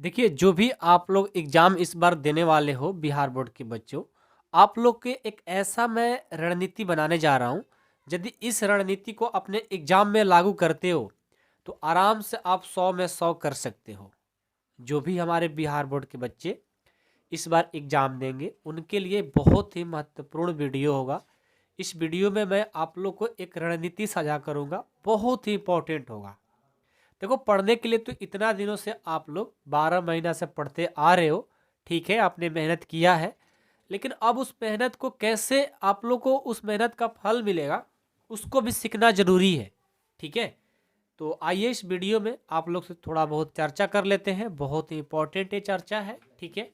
देखिए, जो भी आप लोग एग्ज़ाम इस बार देने वाले हो बिहार बोर्ड के बच्चों, आप लोग के एक ऐसा मैं रणनीति बनाने जा रहा हूँ, यदि इस रणनीति को अपने एग्ज़ाम में लागू करते हो, तो आराम से आप 100 में 100 कर सकते हो। जो भी हमारे बिहार बोर्ड के बच्चे इस बार एग्ज़ाम देंगे, उनके लिए बहुत ही महत्वपूर्ण वीडियो होगा। इस वीडियो में मैं आप लोग को एक रणनीति साझा करूँगा, बहुत ही इम्पोर्टेंट होगा। देखो, पढ़ने के लिए तो इतना दिनों से आप लोग 12 महीना से पढ़ते आ रहे हो, ठीक है, आपने मेहनत किया है, लेकिन अब उस मेहनत को कैसे आप लोग को उस मेहनत का फल मिलेगा, उसको भी सीखना ज़रूरी है, ठीक है। तो आइए इस वीडियो में आप लोग से थोड़ा बहुत चर्चा कर लेते हैं, बहुत ही इंपॉर्टेंट ये चर्चा है, ठीक है।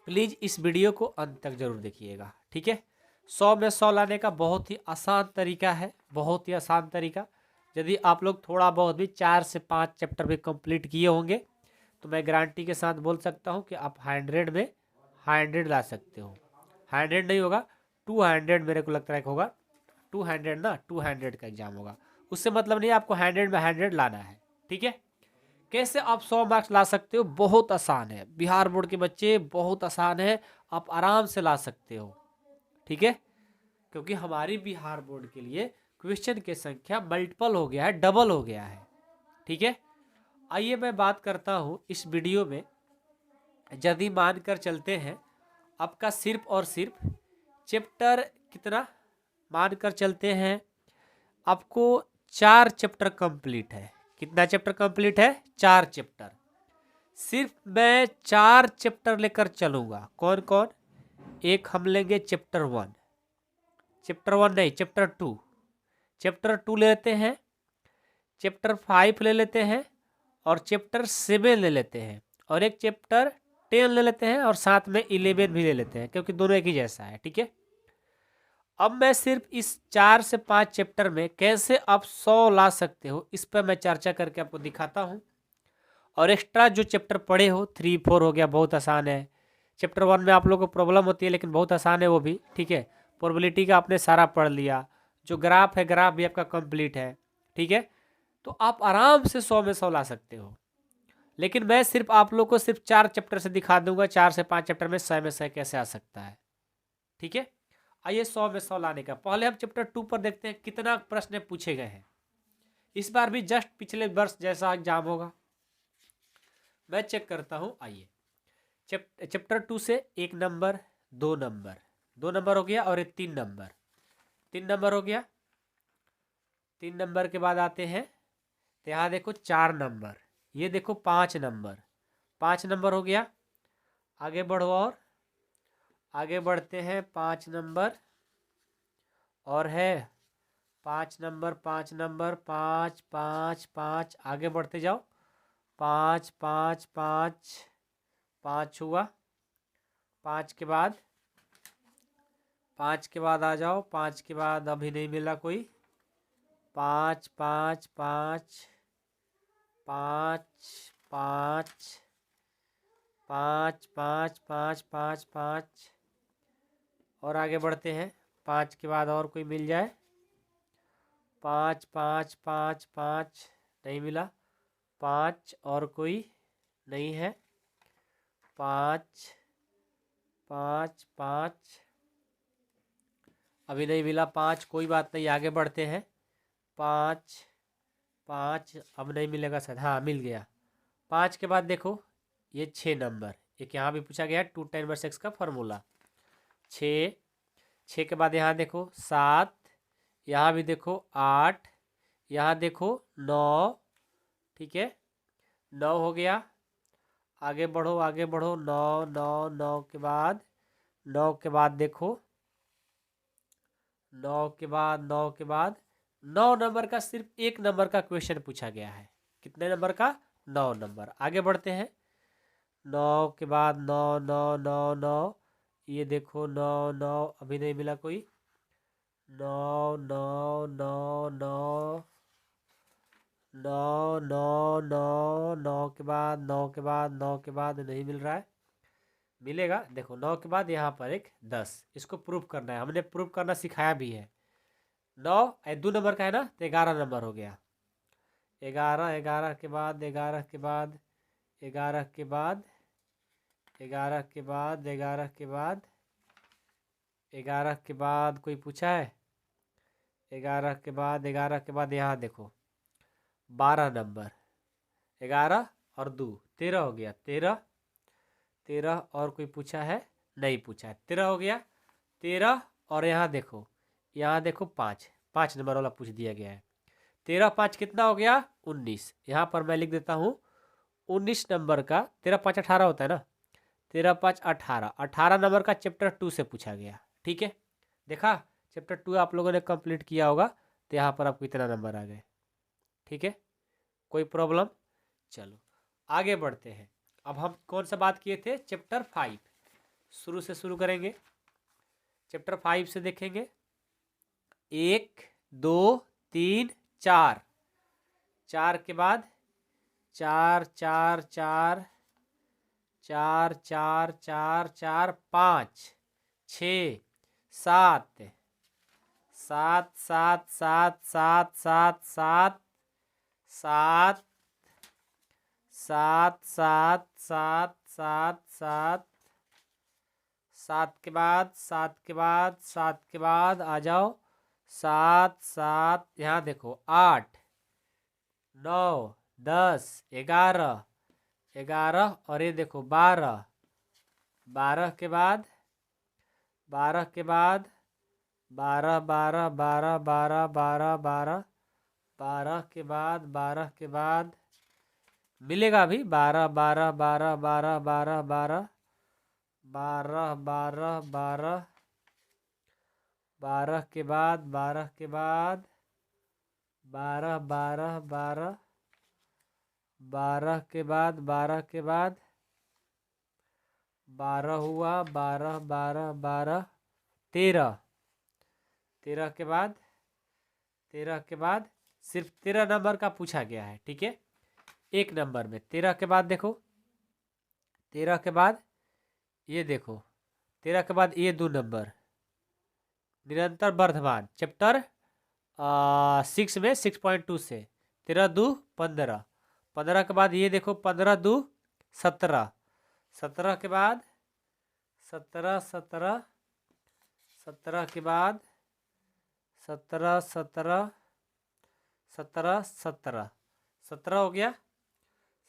प्लीज़ इस वीडियो को अंत तक जरूर देखिएगा, ठीक है। 100 में 100 लाने का बहुत ही आसान तरीका है, बहुत ही आसान तरीका। यदि आप लोग थोड़ा बहुत भी 4 से 5 चैप्टर भी कंप्लीट किए होंगे, तो मैं गारंटी के साथ बोल सकता हूँ कि आप 100 में 100 ला सकते हो। 100 नहीं होगा, 200 मेरे को लगता है कि होगा। 200 ना, 200 का एग्जाम होगा। उससे मतलब नहीं, आपको 100 में 100 लाना है, ठीक है। कैसे आप 100 मार्क्स ला सकते हो? बहुत आसान है, बिहार बोर्ड के बच्चे, बहुत आसान है, आप आराम से ला सकते हो, ठीक है। क्योंकि हमारी बिहार बोर्ड के लिए क्वेश्चन की संख्या मल्टीपल हो गया है, डबल हो गया है, ठीक है। आइए मैं बात करता हूँ इस वीडियो में। यदि मानकर चलते हैं आपका सिर्फ और सिर्फ चैप्टर कितना, मानकर चलते हैं आपको 4 चैप्टर कंप्लीट है। कितना चैप्टर कंप्लीट है? 4 चैप्टर। सिर्फ मैं 4 चैप्टर लेकर चलूंगा। कौन कौन? एक हम लेंगे चैप्टर 1, चैप्टर 1 नहीं, चैप्टर 2, चैप्टर 2 ले लेते हैं, चैप्टर 5 ले लेते हैं, और चैप्टर 7 ले लेते हैं, और एक चैप्टर 10 ले लेते हैं, और साथ में 11 भी ले लेते हैं, क्योंकि दोनों एक ही जैसा है, ठीक है। अब मैं सिर्फ इस 4 से 5 चैप्टर में कैसे आप 100 ला सकते हो, इस पर मैं चर्चा करके आपको दिखाता हूँ। और एक्स्ट्रा जो चैप्टर पढ़े हो, 3 4 हो गया, बहुत आसान है। चैप्टर 1 में आप लोगों को प्रॉब्लम होती है, लेकिन बहुत आसान है वो भी, ठीक है। प्रोबेबिलिटी का आपने सारा पढ़ लिया, जो ग्राफ है, ग्राफ भी आपका कंप्लीट है, ठीक है। तो आप आराम से 100 में 100 ला सकते हो। लेकिन मैं सिर्फ आप लोग को सिर्फ 4 चैप्टर से दिखा दूंगा, 4 से 5 चैप्टर में 100 में 100 कैसे आ सकता है, ठीक है। आइए 100 में 100 लाने का पहले हम चैप्टर 2 पर देखते हैं कितना प्रश्न पूछे गए हैं। इस बार भी जस्ट पिछले वर्ष जैसा एग्जाम होगा, मैं चेक करता हूं। आइए चैप्टर 2 से 1 नंबर, 2 नंबर, 2 नंबर हो गया, और एक 3 नंबर, 3 नंबर हो गया। 3 नंबर के बाद आते हैं तो यहाँ देखो 4 नंबर, ये देखो 5 नंबर, 5 नंबर हो गया। आगे बढ़ो, और आगे बढ़ते हैं, 5 नंबर और है, 5 नंबर, 5 नंबर, 5 5 5, आगे बढ़ते जाओ, 5 5 5, 5 हुआ। 5 के बाद, 5 के बाद आ जाओ, 5 के बाद अभी नहीं मिला कोई। 5 5 5, 5 5, 5 5 5 5 5, और आगे बढ़ते हैं। 5 के बाद और कोई मिल जाए। 5 5 5 5, नहीं मिला। 5 और कोई नहीं है। 5 5 5, अभी नहीं मिला। 5, कोई बात नहीं, आगे बढ़ते हैं। 5 5, अब नहीं मिलेगा शायद, हाँ मिल गया। 5 के बाद देखो, ये 6 नंबर, एक यहाँ भी पूछा गया है 2 10/6 का फॉर्मूला। 6, 6 के बाद यहाँ देखो 7, यहाँ भी देखो 8, यहाँ देखो 9, ठीक है, 9 हो गया। आगे बढ़ो, आगे बढ़ो, 9 9 9 के बाद, 9 के बाद देखो, 9 के बाद, 9 के बाद 9 नंबर का सिर्फ 1 नंबर का क्वेश्चन पूछा गया है। कितने नंबर का? 9 नंबर। आगे बढ़ते हैं। 9 के बाद 9 9 9 9, ये देखो 9 9, अभी नहीं मिला कोई। 9 9 9 9, 9 9 9, 9 के बाद, 9 के बाद, 9 के बाद नहीं मिल रहा है, मिलेगा। देखो 9 के बाद यहाँ पर एक 10, इसको प्रूफ करना है, हमने प्रूफ करना सिखाया भी है। 9 2 नंबर का है ना, तो 11 नंबर हो गया। 11, 11 के बाद, 11 के बाद 11 के बाद 11 के बाद 11 के बाद 11 के बाद कोई पूछा है? 11 के बाद यहाँ देखो 12 नंबर, 11 और 2 13 हो गया। 13 13 और कोई पूछा है? नहीं पूछा है। 13 हो गया। 13 और यहाँ देखो 5 5 नंबर वाला पूछ दिया गया है। 13 5 कितना हो गया? 19। यहाँ पर मैं लिख देता हूँ 19 नंबर का 13 5 18 होता है ना। 13 5 18 18 नंबर का चैप्टर 2 से पूछा गया। ठीक है, देखा चैप्टर 2 आप लोगों ने कंप्लीट किया होगा, तो यहाँ पर आपको इतना नंबर आ गए। ठीक है, कोई प्रॉब्लम? चलो आगे बढ़ते हैं। अब हम कौन सा बात किए थे? चैप्टर 5 शुरू से शुरू करेंगे। चैप्टर 5 से देखेंगे 1 2 3 4 4 के बाद 4 4 4 4 4 4 4 5 6 7 7 7 7 7 7 7 7 7 7 7 7 7 7 के बाद 7 के बाद 7 के बाद आ जाओ 7 7 यहाँ देखो 8 9 10 11 11 और ये देखो 12 12 के बाद 12 के बाद 12 12 12 12 12 12 12 के बाद 12 के बाद मिलेगा अभी 12 12 12 12 12 12 12 12 12 12 के बाद 12 के बाद 12 12 12 12 के बाद 12 के बाद 12 हुआ 12 12 12 13 13 के बाद 13 के बाद सिर्फ 13 नंबर का पूछा गया है। ठीक है, एक नंबर में 13 के बाद देखो 13 के बाद ये देखो 13 के बाद ये 2 नंबर निरंतर वर्धमान चैप्टर 6 में 6.2 से 13 2 15 15 के बाद ये देखो 15 2 17 17 के बाद 17 17 17 के बाद 17 17 17 17 17 हो गया।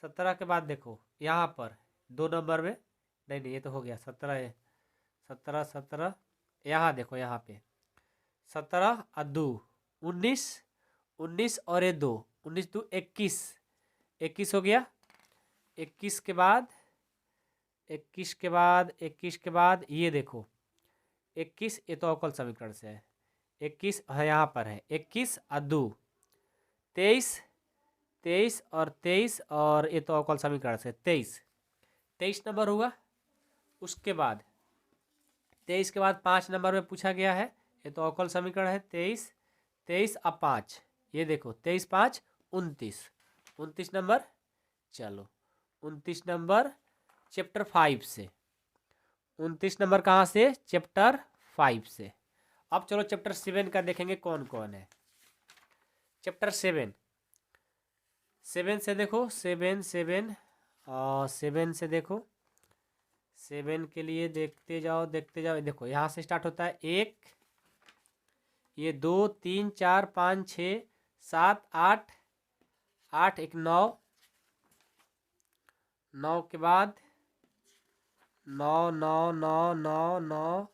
17 के बाद देखो यहाँ पर 2 नंबर में नहीं ये तो हो गया 17 है। 17 17 यहाँ देखो यहाँ पे 17 और 2 19 19 और ये 2 19 2 21 21 हो गया। 21 के बाद 21 के बाद 21 के बाद ये देखो 21 ये तो अवकल समीकरण से है। 21 है यहाँ पर है 21 और 2 23 23 और 23 और ये तो अवकल समीकरण से 23 23 नंबर हुआ। उसके बाद 23 के बाद 5 नंबर में पूछा गया है, ये तो अवकल समीकरण है 23 23 और 5 ये देखो 23 5 29 29 नंबर। चलो 29 नंबर चैप्टर 5 से 29 नंबर कहाँ से? चैप्टर 5 से। अब चलो चैप्टर 7 का देखेंगे कौन कौन है। चैप्टर 7 7 से देखो 7 7 7 से देखो 7 के लिए देखते जाओ देखो यहाँ से स्टार्ट होता है 1 ये 2 3 4 5 6 7 8 8 1 9 9 के बाद 9 9 9 9 9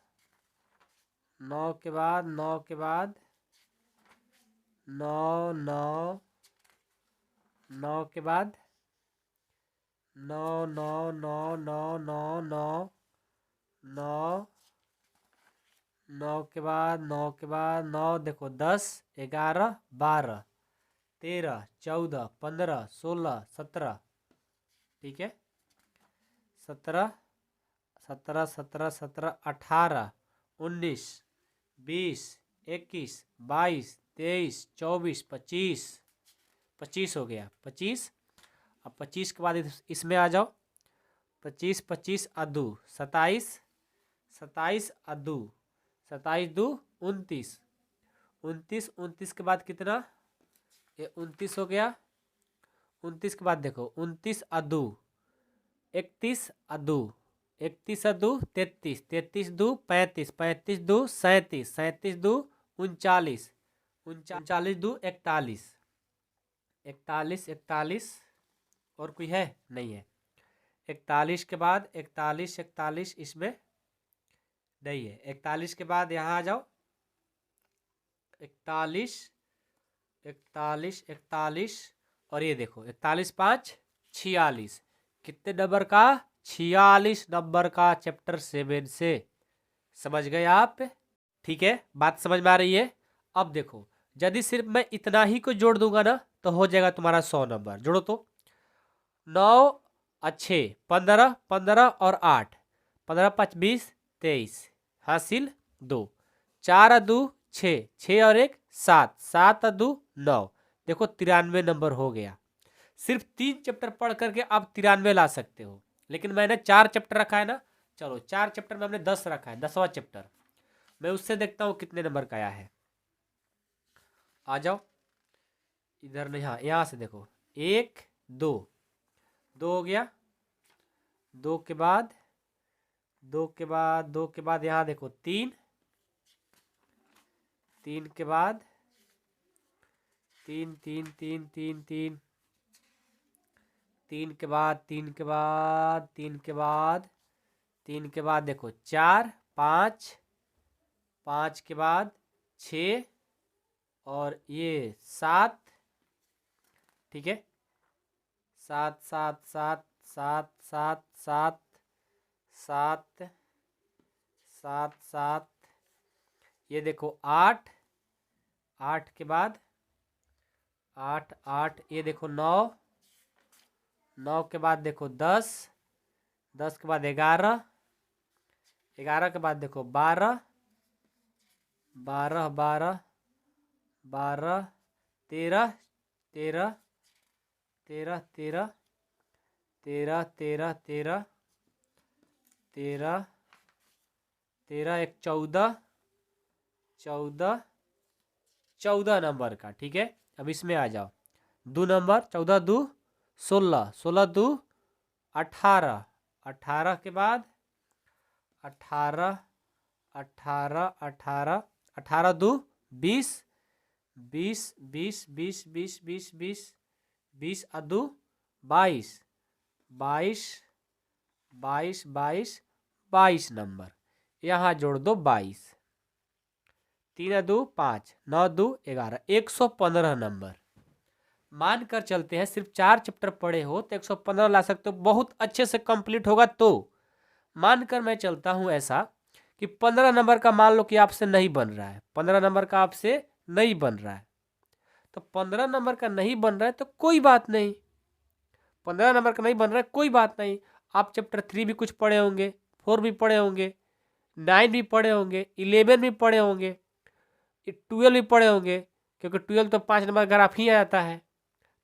9 के बाद 9 के बाद 9 9 9 के बाद 9 9 9 9 9 9 9 9 के बाद 9 के बाद 9 देखो 10 11 12 13 14 15 16 17 ठीक है 17 17 17 17 18 19 20 21 22 23 24 25 25 हो गया 25। अब 25 के बाद इसमें आ जाओ 25 25 अदू 27 27 अदू 27 दू 29 29 29 के बाद कितना? ये 29 हो गया। 29 के बाद देखो 29 अदू 31 अदू 31 अदू 33, 33 दू 35, 35 दू 37, 37 दू 39, 39 दू 41, 41, 41 और कोई है नहीं है। 41 के बाद 41, 41 इसमें नहीं है। 41 के बाद यहाँ आ जाओ 41, 41, 41 और ये देखो 41 5 46, कितने नंबर का? 46 नंबर का चैप्टर 7 से। समझ गए आप? ठीक है, बात समझ में आ रही है? अब देखो, यदि सिर्फ मैं इतना ही को जोड़ दूंगा ना तो हो जाएगा तुम्हारा 100 नंबर। जोड़ो तो 9 अच्छे 15, 15 और 8, 15 5 20 23 हासिल 2, 4 2 6, 6 और 1 7, 7 2 9। देखो 93 नंबर हो गया। सिर्फ 3 चैप्टर पढ़ करके आप 93 ला सकते हो, लेकिन मैंने 4 चैप्टर रखा है ना। चलो 4 चैप्टर में हमने 10 रखा है, 10वां चैप्टर मैं उससे देखता हूँ कितने नंबर का आया है। आ जाओ इधर नहीं, हाँ यहाँ से देखो 1 2 2 हो गया। 2 के बाद 2 के बाद 2 के बाद यहाँ देखो 3, 3 के बाद 3 3 3 3 3 3 के बाद 3 के बाद 3 के बाद 3 के बाद देखो 4 5, 5 के बाद 6 और ये 7, ठीक है 7 7 7 7 7 7 7 7 7, ये देखो 8, 8 के बाद 8 8, ये देखो 9, 9 के बाद देखो 10, 10 के बाद 11, 11 के बाद देखो 12, 12 12 12 13 13 13 13 13 13 13 13 13 एक 14 14 14 नंबर का। ठीक है, अब इसमें आ जाओ 2 नंबर 14 2 16, 16 2 18, 18 के बाद 18 18 18 18 2 20, 20 20 20 20 20 20 20 अदू 22, 22 22 22 22 नंबर। यहाँ जोड़ दो 22, 3 2 5 9 2 11, 115 नंबर। मान कर चलते हैं सिर्फ 4 चैप्टर पढ़े हो तो 115 ला सकते हो, बहुत अच्छे से कंप्लीट होगा। तो मानकर मैं चलता हूं ऐसा कि 15 नंबर का मान लो कि आपसे नहीं बन रहा है, 15 नंबर का आपसे नहीं बन रहा है, तो 15 नंबर का नहीं बन रहा है तो कोई बात नहीं, 15 नंबर का नहीं बन रहा है कोई बात नहीं। आप चैप्टर 3 भी कुछ पढ़े होंगे, 4 भी पढ़े होंगे, 9 भी पढ़े होंगे, 11 भी पढ़े होंगे, 12 भी पढ़े होंगे, क्योंकि 12 तो 5 नंबर ग्राफ ही आ जाता है,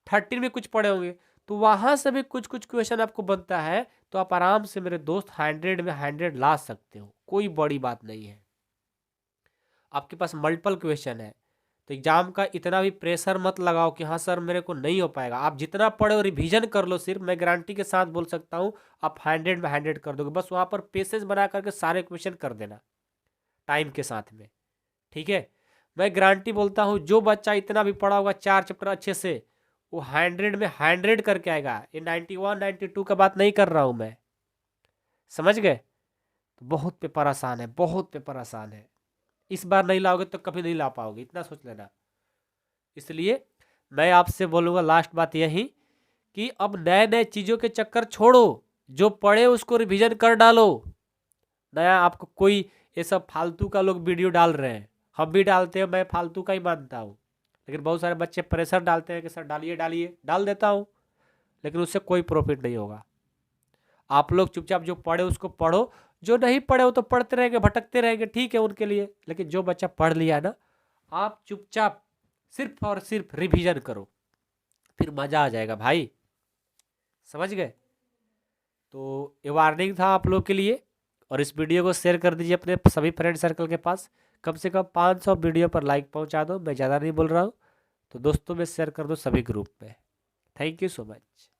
13 भी कुछ पढ़े होंगे, तो वहां से भी कुछ कुछ क्वेश्चन आपको बनता है, तो आप आराम से मेरे दोस्त 100 में 100 ला सकते हो, कोई बड़ी बात नहीं है। आपके पास मल्टीपल क्वेश्चन है, तो एग्जाम का इतना भी प्रेशर मत लगाओ कि हाँ सर मेरे को नहीं हो पाएगा। आप जितना पढ़े हो रिवीजन कर लो, सिर्फ मैं गारंटी के साथ बोल सकता हूँ आप 100 में 100 कर दोगे। बस वहाँ पर पेसेज बना करके सारे क्वेश्चन कर देना टाइम के साथ में, ठीक है। मैं गारंटी बोलता हूँ जो बच्चा इतना भी पढ़ा होगा 4 चैप्टर अच्छे से, वो 100 में 100 करके आएगा। ये 91 92 का बात नहीं कर रहा हूँ मैं, समझ गए। तो बहुत पेपर आसान है, बहुत पेपर आसान है। इस बार नहीं लाओगे तो कभी नहीं ला पाओगे, इतना सोच लेना। इसलिए मैं आपसे बोलूँगा लास्ट बात यही कि अब नए नए चीज़ों के चक्कर छोड़ो, जो पढ़े उसको रिवीजन कर डालो। नया आपको कोई ये सब फालतू का लोग वीडियो डाल रहे हैं, हम भी डालते हैं, मैं फालतू का ही मानता हूँ, लेकिन बहुत सारे बच्चे प्रेशर डालते हैं कि सर डालिए डालिए, डाल देता हूँ, लेकिन उससे कोई प्रॉफिट नहीं होगा। आप लोग चुपचाप जो पढ़े उसको पढ़ो, जो नहीं पढ़े वो तो पढ़ते रहेंगे, भटकते रहेंगे, ठीक है उनके लिए, लेकिन जो बच्चा पढ़ लिया ना, आप चुपचाप सिर्फ और सिर्फ रिवीजन करो, फिर मजा आ जाएगा भाई, समझ गए। तो ये वार्निंग था आप लोग के लिए, और इस वीडियो को शेयर कर दीजिए अपने सभी फ्रेंड सर्कल के पास। कम से कम 500 वीडियो पर लाइक पहुंचा दो, मैं ज़्यादा नहीं बोल रहा हूँ। तो दोस्तों में शेयर कर दो सभी ग्रुप में। Thank you so much.